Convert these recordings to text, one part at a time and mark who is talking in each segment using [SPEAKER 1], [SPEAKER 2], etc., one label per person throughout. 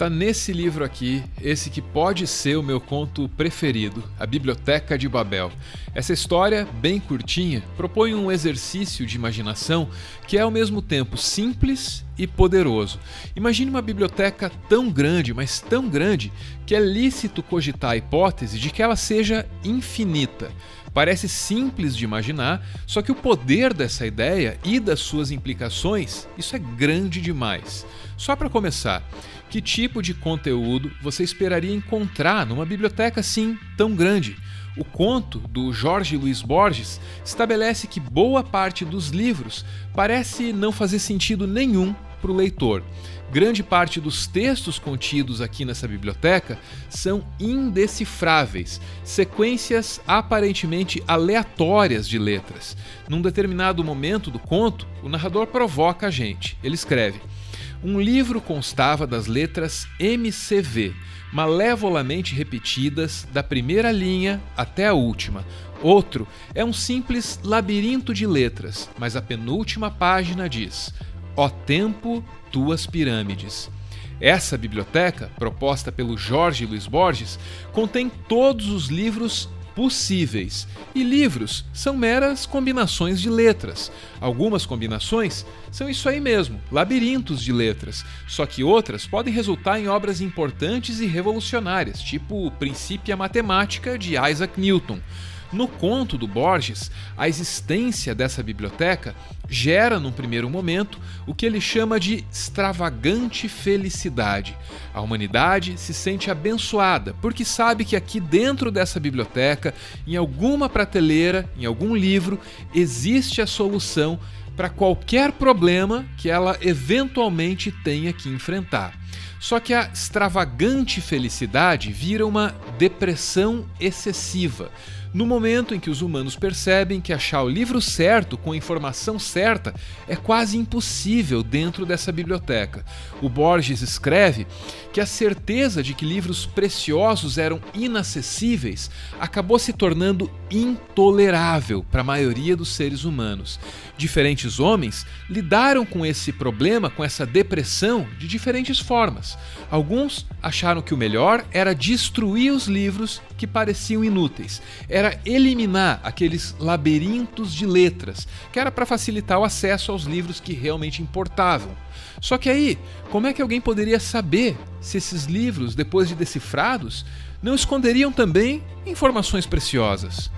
[SPEAKER 1] Tá nesse livro aqui, esse que pode ser o meu conto preferido, A Biblioteca de Babel. Essa história, bem curtinha, propõe um exercício de imaginação que é ao mesmo tempo simples e poderoso. Imagine uma biblioteca tão grande, mas tão grande, que é lícito cogitar a hipótese de que ela seja infinita. Parece simples de imaginar, só que o poder dessa ideia e das suas implicações, isso é grande demais. Só para começar, que tipo de conteúdo você esperaria encontrar numa biblioteca assim tão grande? O conto, do Jorge Luis Borges, estabelece que boa parte dos livros parece não fazer sentido nenhum para o leitor. Grande parte dos textos contidos aqui nessa biblioteca são indecifráveis, sequências aparentemente aleatórias de letras. Num determinado momento do conto, o narrador provoca a gente. Ele escreve: um livro constava das letras MCV, malevolamente repetidas da primeira linha até a última. Outro é um simples labirinto de letras, mas a penúltima página diz: ó tempo, tuas pirâmides. Essa biblioteca, proposta pelo Jorge Luis Borges, contém todos os livros possíveis. E livros são meras combinações de letras. Algumas combinações são isso aí mesmo, labirintos de letras. Só que outras podem resultar em obras importantes e revolucionárias, tipo Princípia Matemática de Isaac Newton. No conto do Borges, a existência dessa biblioteca gera, num primeiro momento, o que ele chama de extravagante felicidade. A humanidade se sente abençoada porque sabe que aqui dentro dessa biblioteca, em alguma prateleira, em algum livro, existe a solução para qualquer problema que ela eventualmente tenha que enfrentar. Só que a extravagante felicidade vira uma depressão excessiva. No momento em que os humanos percebem que achar o livro certo com a informação certa é quase impossível dentro dessa biblioteca. O Borges escreve que a certeza de que livros preciosos eram inacessíveis acabou se tornando intolerável para a maioria dos seres humanos. Diferentes homens lidaram com esse problema, com essa depressão, de diferentes formas. Alguns acharam que o melhor era destruir os livros que pareciam inúteis. Era eliminar aqueles labirintos de letras, que era para facilitar o acesso aos livros que realmente importavam. Só que aí, como é que alguém poderia saber se esses livros, depois de decifrados, não esconderiam também informações preciosas?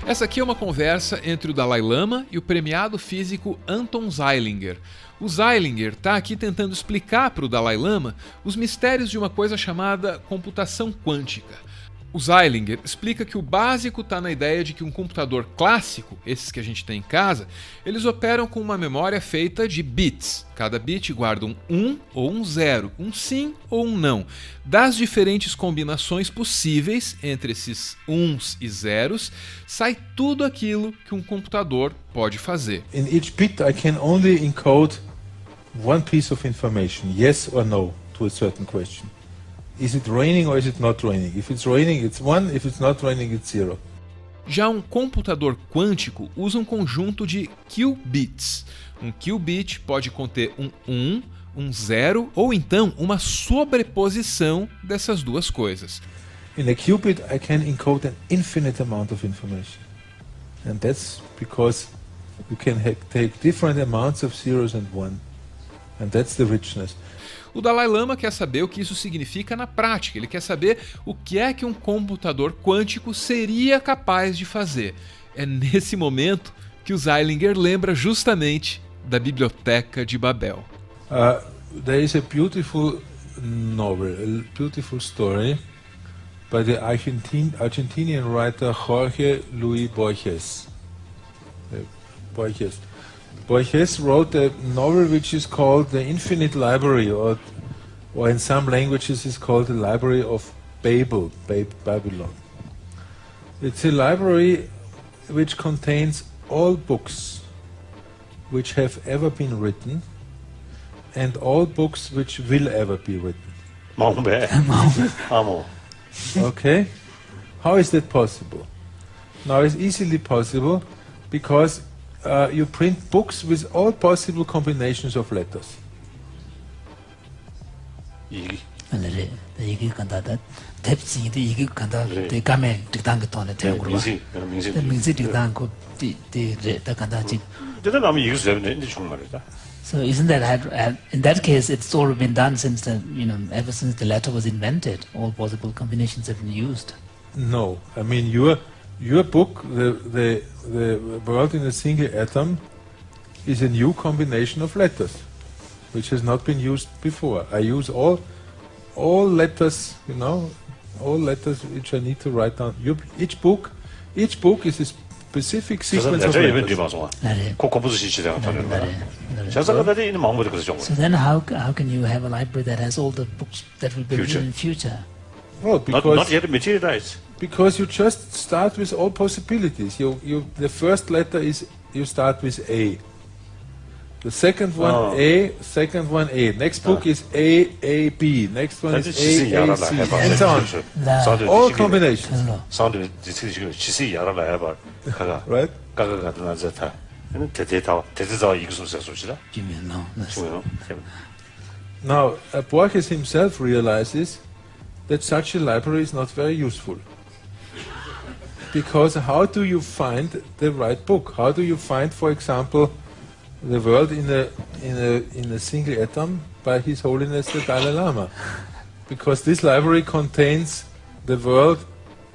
[SPEAKER 1] Essa aqui é uma conversa entre o Dalai Lama e o premiado físico Anton Zeilinger. O Zeilinger está aqui tentando explicar para o Dalai Lama os mistérios de uma coisa chamada computação quântica. O Zeilinger explica que o básico está na ideia de que um computador clássico, esses que a gente tem em casa, eles operam com uma memória feita de bits. Cada bit guarda um 1 ou um 0, um sim ou um não. Das diferentes combinações possíveis entre esses uns e zeros, sai tudo aquilo que um computador pode fazer.
[SPEAKER 2] In each bit I can only encode one piece of information, yes or no, to a certain question. Is it raining or is it not raining? If it's raining, it's 1. If it's not raining, it's 0.
[SPEAKER 1] Já um computador quântico usa um conjunto de qubits. Um qubit pode conter um 1, um 0 ou então uma sobreposição dessas duas coisas.
[SPEAKER 2] In a qubit, I can encode an infinite amount of information. And that's because you can take different amounts of zeros and 1. And that's the richness.
[SPEAKER 1] O Dalai Lama quer saber o que isso significa na prática. Ele quer saber o que é que um computador quântico seria capaz de fazer. É nesse momento que o Zeilinger lembra justamente da Biblioteca de Babel.
[SPEAKER 2] There is a beautiful novel, a beautiful story by the Argentinian writer Jorge Luis Borges. Borges wrote a novel which is called The Infinite Library, or in some languages is called the Library of Babylon. It's a library which contains all books which have ever been written and all books which will ever be written. Okay? How is that possible? now is easily possible because you print books with all possible combinations of letters.
[SPEAKER 3] 이게
[SPEAKER 4] 이게 간다다 탭지도 이게 간다 대 가면 dig당 것도네 되고
[SPEAKER 3] 민지
[SPEAKER 4] 민지 dig당 거디디다 간다지
[SPEAKER 3] 대단 나면 이거 되는데 정말이다.
[SPEAKER 4] So isn't that in that case it's all been done since ever since the letter was invented, all possible combinations have been used.
[SPEAKER 2] No, I mean your book, the world in a single atom, is a new combination of letters, which has not been used before. I use all letters, all letters which I need to write down. Each book is a specific sequence of letters.
[SPEAKER 4] So then how can you have a library that has all the books that will be written in future?
[SPEAKER 2] Well,
[SPEAKER 3] not yet materialized.
[SPEAKER 2] Because you just start with all possibilities. The first letter is you start with A. The second one A, second one A. Next book is A B. Next one is A C, and so on. All combinations. Right? Now, Borges himself realizes that such a library is not very useful. Because how do you find the right book? How do you find, for example, the world in a single atom by His Holiness the Dalai Lama? Because this library contains the world,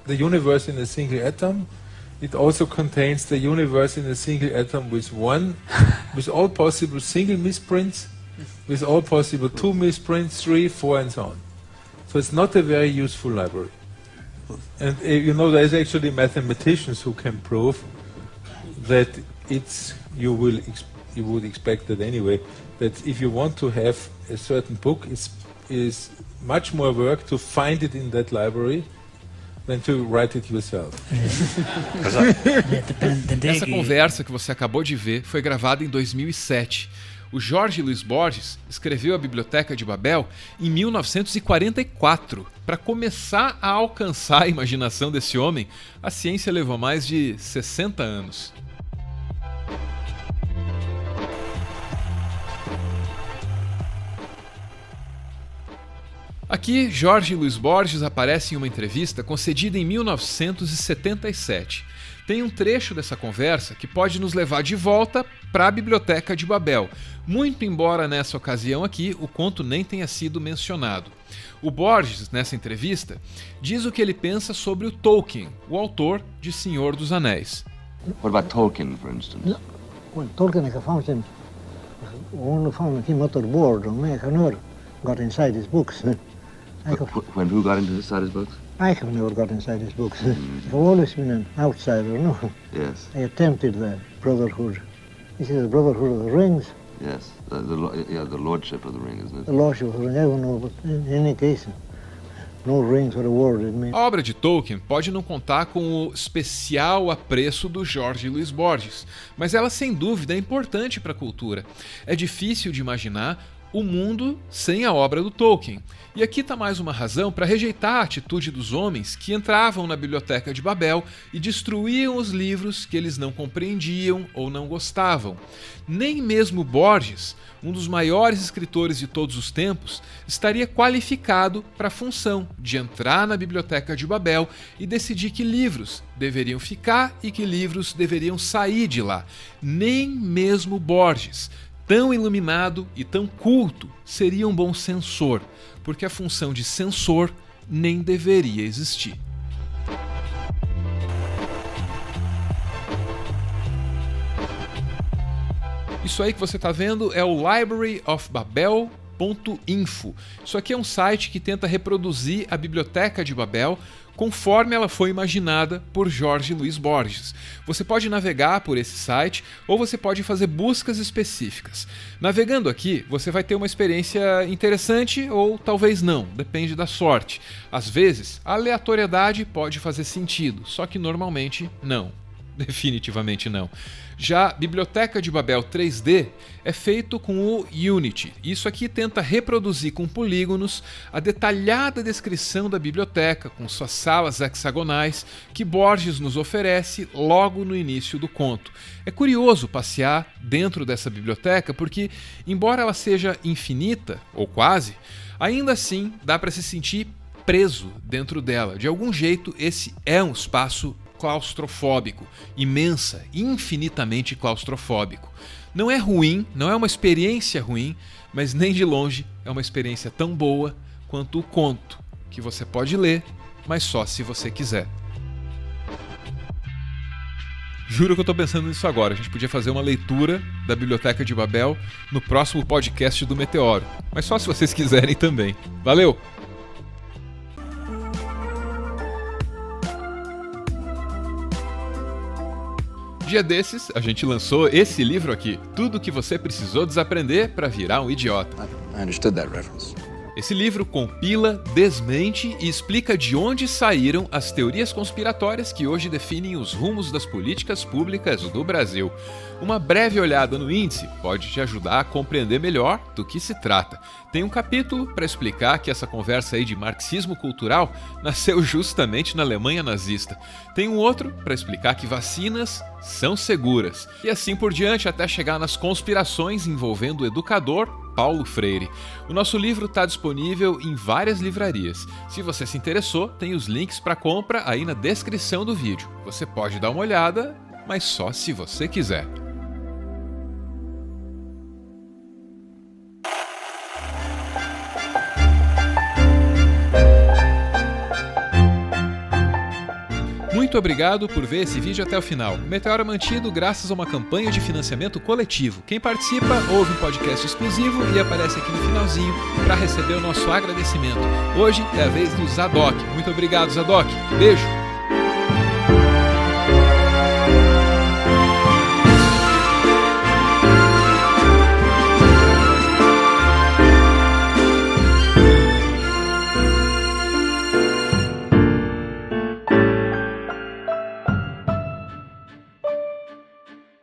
[SPEAKER 2] the universe in a single atom. It also contains the universe in a single atom with all possible single misprints, with all possible 2 misprints, 3, 4, and so on. So it's not a very useful library. And there's actually mathematicians who can prove that you would expect that anyway, that if you want to have a certain book, it's much more work to find it in that library than to write it yourself.
[SPEAKER 1] Essa conversa que você acabou de ver foi gravada em 2007. O Jorge Luiz Borges escreveu a Biblioteca de Babel em 1944. Para começar a alcançar a imaginação desse homem, a ciência levou mais de 60 anos. Aqui, Jorge Luiz Borges aparece em uma entrevista concedida em 1977. Tem um trecho dessa conversa que pode nos levar de volta para a Biblioteca de Babel, muito embora nessa ocasião aqui o conto nem tenha sido mencionado. O Borges, nessa entrevista, diz o que ele pensa sobre o Tolkien, o autor de Senhor dos Anéis.
[SPEAKER 5] What about Tolkien, for instance?
[SPEAKER 6] Well, Tolkien found him out of board and got inside his books.
[SPEAKER 5] When who got inside his books?
[SPEAKER 6] I have never got inside his books. I've always been an outsider, no?
[SPEAKER 5] Yes.
[SPEAKER 6] I attempted the Brotherhood. This is the Brotherhood of the Rings.
[SPEAKER 5] Yes, the Lordship of the Ring, isn't it?
[SPEAKER 6] The Lordship of the Ring, I don't know, but in any case, no rings were awarded me.
[SPEAKER 1] A obra de Tolkien pode não contar com o especial apreço do Jorge Luiz Borges, mas ela sem dúvida é importante para a cultura. É difícil de imaginar o mundo sem a obra do Tolkien. E aqui está mais uma razão para rejeitar a atitude dos homens que entravam na Biblioteca de Babel e destruíam os livros que eles não compreendiam ou não gostavam. Nem mesmo Borges, um dos maiores escritores de todos os tempos, estaria qualificado para a função de entrar na Biblioteca de Babel e decidir que livros deveriam ficar e que livros deveriam sair de lá. Nem mesmo Borges, tão iluminado e tão culto, seria um bom censor, porque a função de censor nem deveria existir. Isso aí que você está vendo é o libraryofbabel.info. Isso aqui é um site que tenta reproduzir a Biblioteca de Babel conforme ela foi imaginada por Jorge Luiz Borges. Você pode navegar por esse site ou você pode fazer buscas específicas. Navegando aqui, você vai ter uma experiência interessante ou talvez não, depende da sorte. Às vezes, a aleatoriedade pode fazer sentido, só que normalmente não. Definitivamente não. Já a Biblioteca de Babel 3D é feito com o Unity. Isso aqui tenta reproduzir com polígonos a detalhada descrição da biblioteca, com suas salas hexagonais, que Borges nos oferece logo no início do conto. É curioso passear dentro dessa biblioteca porque, embora ela seja infinita, ou quase, ainda assim dá para se sentir preso dentro dela. De algum jeito, esse é um espaço claustrofóbico, imensa, infinitamente claustrofóbico. Não é ruim, não é uma experiência ruim, mas nem de longe é uma experiência tão boa quanto o conto, que você pode ler, mas só se você quiser. Juro que eu tô pensando nisso agora. A gente podia fazer uma leitura da Biblioteca de Babel no próximo podcast do Meteoro, mas só se vocês quiserem também. Valeu! Dia desses, a gente lançou esse livro aqui, Tudo o que você precisou desaprender para virar um idiota.
[SPEAKER 7] I understood that reference.
[SPEAKER 1] Esse livro compila, desmente e explica de onde saíram as teorias conspiratórias que hoje definem os rumos das políticas públicas do Brasil. Uma breve olhada no índice pode te ajudar a compreender melhor do que se trata. Tem um capítulo para explicar que essa conversa aí de marxismo cultural nasceu justamente na Alemanha nazista. Tem um outro para explicar que vacinas são seguras. E assim por diante até chegar nas conspirações envolvendo o educador Paulo Freire. O nosso livro está disponível em várias livrarias. Se você se interessou, tem os links para compra aí na descrição do vídeo. Você pode dar uma olhada, mas só se você quiser. Muito obrigado por ver esse vídeo até o final. O Meteoro é mantido graças a uma campanha de financiamento coletivo. Quem participa ouve um podcast exclusivo e aparece aqui no finalzinho para receber o nosso agradecimento. Hoje é a vez do Zadok. Muito obrigado, Zadok. Beijo!